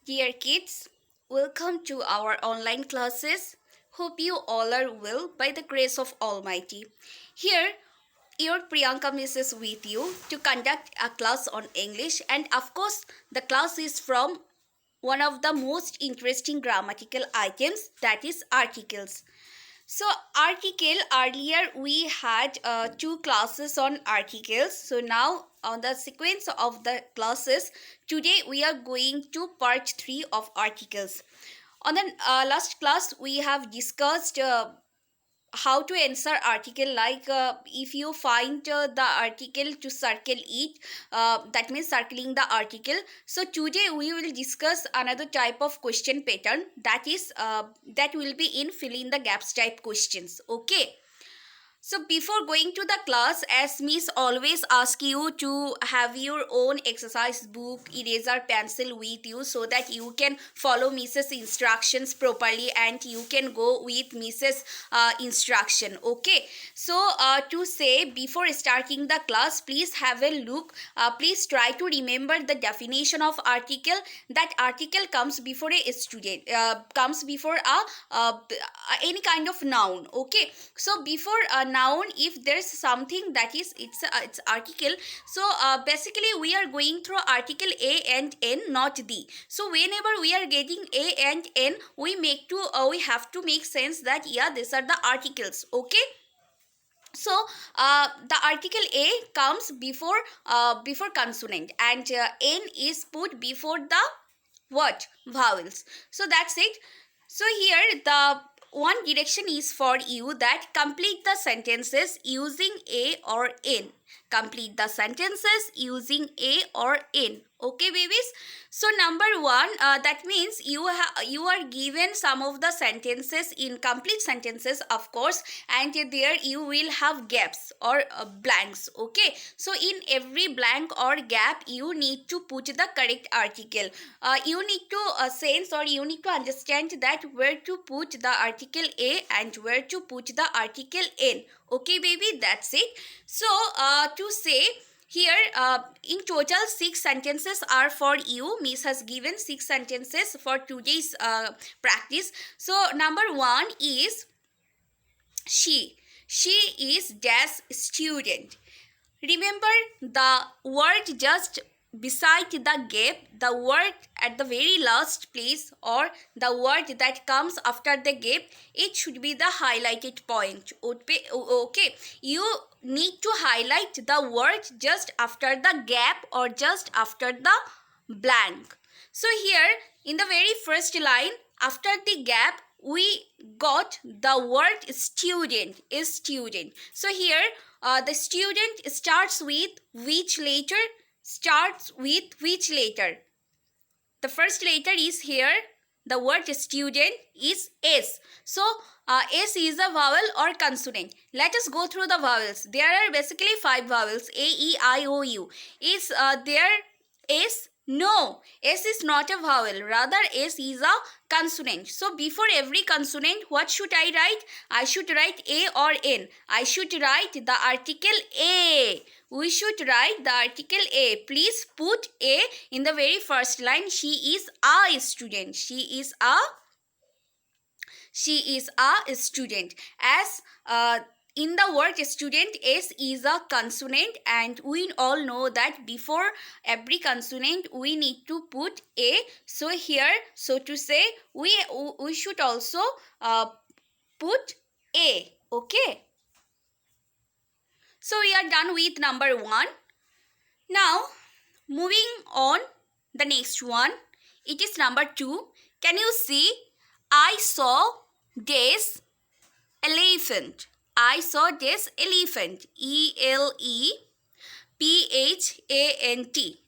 Dear kids, welcome to our online classes. Hope you all are well by the grace of Almighty. Here, your Priyanka Miss is with you to conduct a class on English, and of course, the class is from one of the most interesting grammatical items, that is articles. So article, earlier we had two classes on articles. So now on the sequence of the classes, today we are going to part 3 of articles. On the last class we have discussed how to answer article, like if you find the article, to circle it, that means circling the article. So today we will discuss another type of question pattern, that is that will be in fill in the gaps type questions. Okay, so before going to the class, as Miss always ask you to have your own exercise book, eraser, pencil with you, so that you can follow Mrs. instructions properly and you can go with Mrs. Instruction. Okay. So to say, before starting the class, please have a look. Please try to remember the definition of article. That article comes before a student, comes before any kind of noun. Okay. So before a noun, if there's something that is it's article, so basically we are going through article a and n, not the. So whenever we are getting a and n, we have to make sense that yeah, these are the articles. Okay. So the article a comes before consonant, and n is put before the what, vowels. So that's it. So here the one direction is for you, that complete the sentences using a or n. Complete the sentences using a or n. Okay, babies. So number one, that means you are given some of the sentences, in complete sentences of course, and there you will have gaps or blanks. Okay, so in every blank or gap you need to put the correct article. You need to sense, or you need to understand that where to put the article a and where to put the article n. Okay, baby, that's it. So to say, here in total 6 sentences are for you. Miss has given 6 sentences for today's practice. So number 1 is she. She is dash student. Remember the word just beside the gap, the word at the very last place, or the word that comes after the gap, it should be the highlighted point. Okay, you need to highlight the word just after the gap or just after the blank. So here in the very first line, after the gap, we got the word student, is student. So here the student starts with which letter? Starts with which letter? The first letter is here. The word student is S. So S is a vowel or consonant. Let us go through the vowels. There are basically 5 vowels. A, E, I, O, U. Is there S? No, S is not a vowel. Rather, S is a consonant. So before every consonant, what should I write? I should write A or N. I should write the article A. We should write the article A. Please put A in the very first line. She is a student. She is a student. As in the word student, S is a consonant, and we all know that before every consonant we need to put A. So here, so to say, we should also put A. Okay. So we are done with number 1. Now moving on, the next one, it is number 2. Can you see? I saw this elephant. I saw this elephant. ELEPHANT.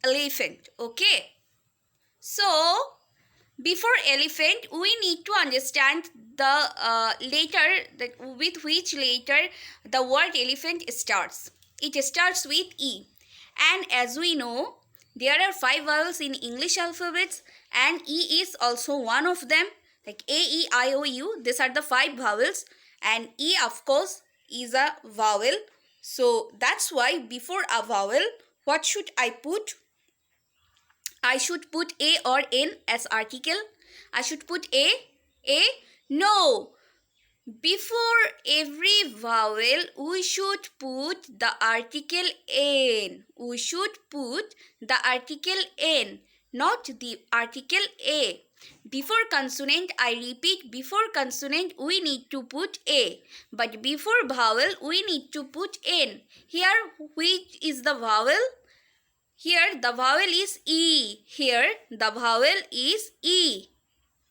Elephant. Okay. So before elephant, we need to understand the letter, that with which letter the word elephant starts. It starts with E. And as we know, there are 5 vowels in English alphabets, and E is also one of them. Like A, E, I, O, U, these are the 5 vowels, and E of course is a vowel. So that's why before a vowel, what should I put? I should put a or n as article. I should put a. No. Before every vowel, we should put the article n. We should put the article n, not the article a. Before consonant, I repeat, before consonant, we need to put a. But before vowel, we need to put n. Here, which is the vowel? Here, the vowel is e. Here, the vowel is e.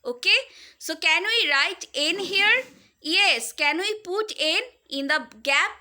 Okay, so can we write n here? Yes, can we put n in the gap?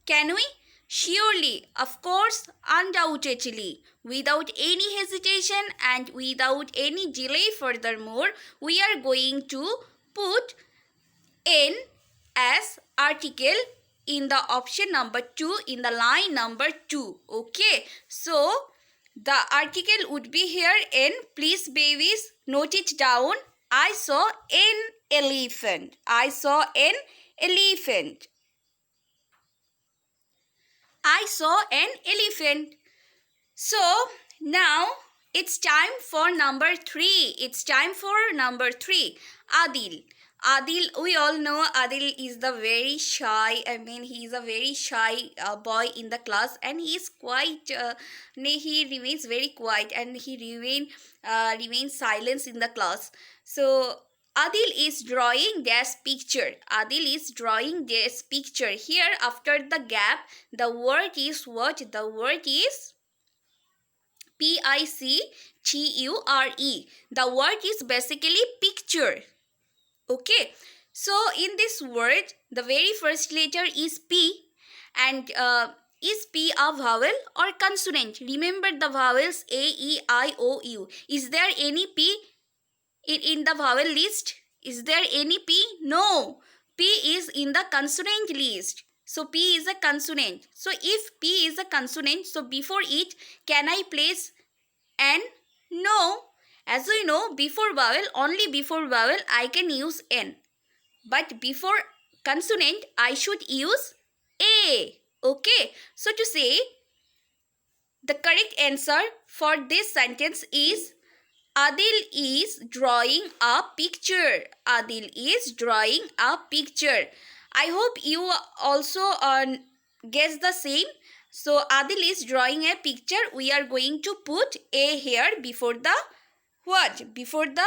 Can we? Surely, of course, undoubtedly. Without any hesitation and without any delay furthermore, we are going to put n as article in the option number 2, in the line number 2. Okay, so the article would be here n. Please babies, note it down. I saw an elephant. I saw an elephant. I saw an elephant. So now it's time for number 3. It's time for number 3. Adil. Adil, we all know Adil is the very shy, he is a very shy boy in the class, and he is quite, he remains very quiet, and he remains silent in the class. So Adil is drawing this picture. Adil is drawing this picture. Here after the gap, the word is what? The word is picture. The word is basically picture. Okay, so in this word, the very first letter is P, and is P a vowel or consonant? Remember the vowels A, E, I, O, U. Is there any P in the vowel list? Is there any P? No. P is in the consonant list. So P is a consonant. So if P is a consonant, so before it, can I place N? No. As we know, before vowel, only before vowel, I can use N. But before consonant, I should use A. Okay. So to say, the correct answer for this sentence is Adil is drawing a picture. Adil is drawing a picture. I hope you also guess the same. So Adil is drawing a picture. We are going to put A here before the what? Before the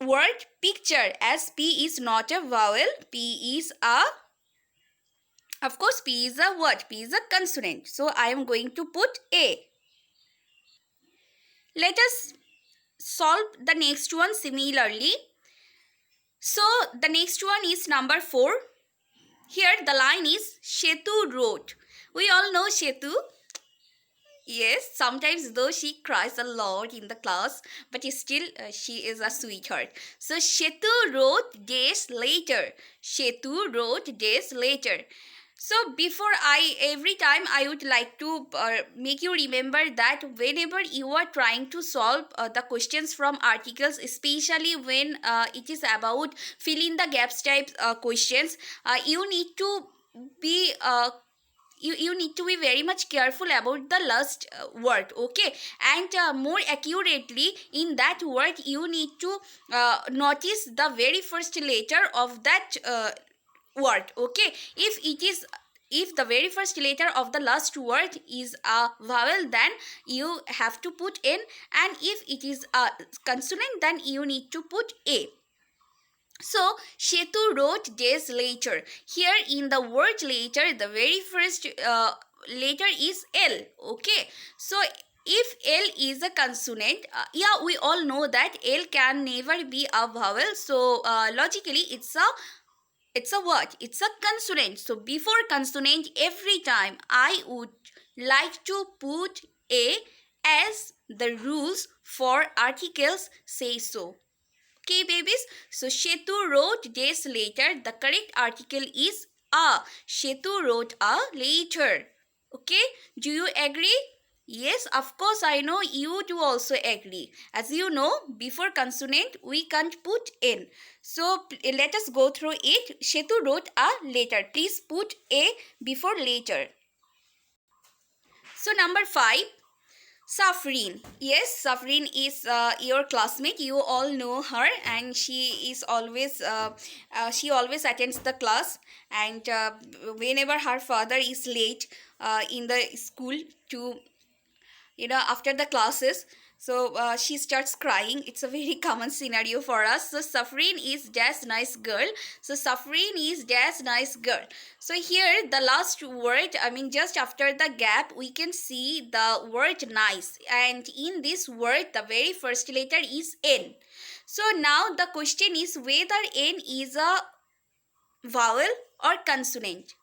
word picture, as P is not a vowel. P is a, of course, P is a what? P is a consonant. So I am going to put A. Let us solve the next one similarly. So the next one is number 4. Here the line is Shetu wrote. We all know Shetu. Yes, sometimes though she cries a lot in the class, but still she is a sweetheart. So Shetu wrote days later. Shetu wrote days later. So before every time I would like to make you remember that whenever you are trying to solve the questions from articles, especially when it is about fill in the gaps type questions, you need to be you need to be very much careful about the last word. Okay, and more accurately in that word you need to notice the very first letter of that word. Okay, if the very first letter of the last word is a vowel, then you have to put N, and if it is a consonant, then you need to put A. So Shetu wrote days later. Here in the word later, the very first letter is L. Okay, so if L is a consonant, we all know that L can never be a vowel. So logically, it's a what? It's a consonant. So before consonant, every time I would like to put A, as the rules for articles say so. Okay, babies. So Shetu wrote days later. The correct article is a. Shetu wrote a later. Okay, do you agree? Yes, of course, I know you do also agree. As you know, before consonant, we can't put N. So let us go through it. Shetu wrote a later. Please put A before later. So number 5. Safreen. Yes, Safreen is your classmate. You all know her, and she always attends the class. And whenever her father is late in the school to after the classes, so she starts crying. It's a very common scenario for us. So Safreen is das nice girl. So Safreen is das nice girl. So here the last word, I mean just after the gap, we can see the word nice, and in this word the very first letter is N. So now the question is whether N is a vowel or consonant.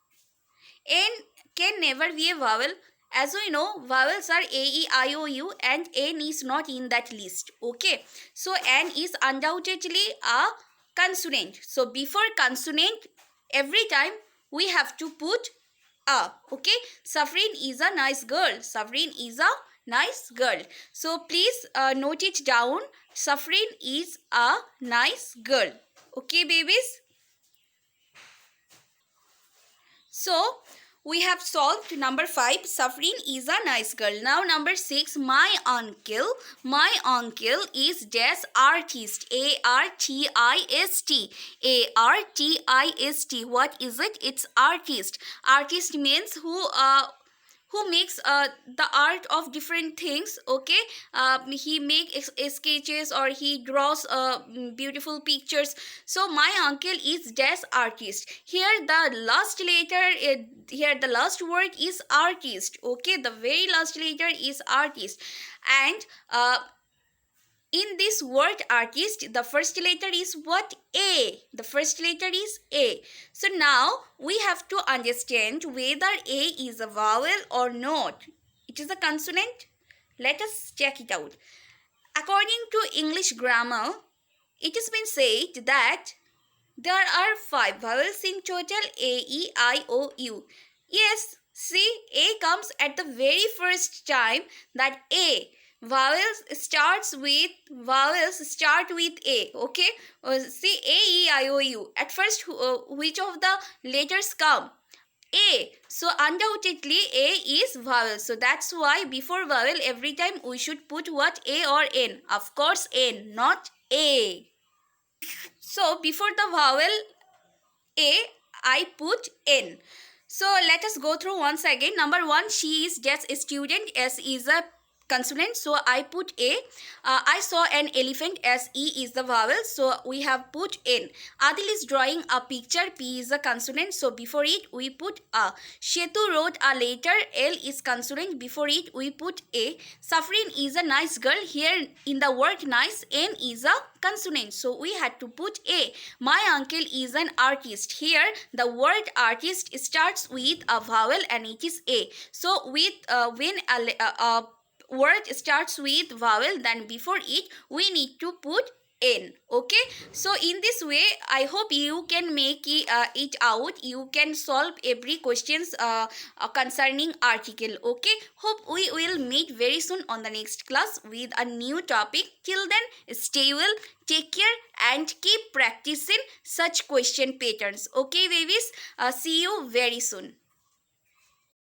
N can never be a vowel. As we know, vowels are A, E, I, O, U, and N is not in that list. Okay. So N is undoubtedly a consonant. So before consonant, every time we have to put a. Okay. Safreen is a nice girl. Safreen is a nice girl. So please note it down. Safreen is a nice girl. Okay, babies. So we have solved number 5. Safreen is a nice girl. Now number 6. My uncle. My uncle is das artist. A-R-T-I-S-T. A-R-T-I-S-T. What is it? It's artist. Artist means who makes the art of different things. Okay, he makes sketches or he draws beautiful pictures. So my uncle is das artist. Here the last letter, here the last word is artist. Okay, the very last letter is artist, and in this word artist, the first letter is what? A. The first letter is A. So now we have to understand whether A is a vowel or not. It is a consonant. Let us check it out. According to English grammar, it has been said that there are 5 vowels in total: A, E, I, O, U. Yes, see, A comes at the very first time, that A. Vowels start with A. Okay, see, A, E, I, O, U. At first, which of the letters come? A. So undoubtedly A is vowel. So that's why before vowel every time we should put what? A or N? Of course N, not A. So before the vowel A, I put N. So let us go through once again. Number 1, she is just a student. S is a consonant, so I put A. I saw an elephant. S, E is the vowel, so we have put N. Adil is drawing a picture. P is a consonant, so before it we put A. Shetu wrote a letter. L is consonant, before it we put A. Safreen is a nice girl. Here in the word nice, N is a consonant, so we had to put A. My uncle is an artist. Here the word artist starts with a vowel and it is A. So with when a word starts with vowel, then before it we need to put N. Okay, so in this way I hope you can make it out. You can solve every questions concerning article. Okay, hope we will meet very soon on the next class with a new topic. Till then, stay well, take care, and keep practicing such question patterns. Okay babies, see you very soon.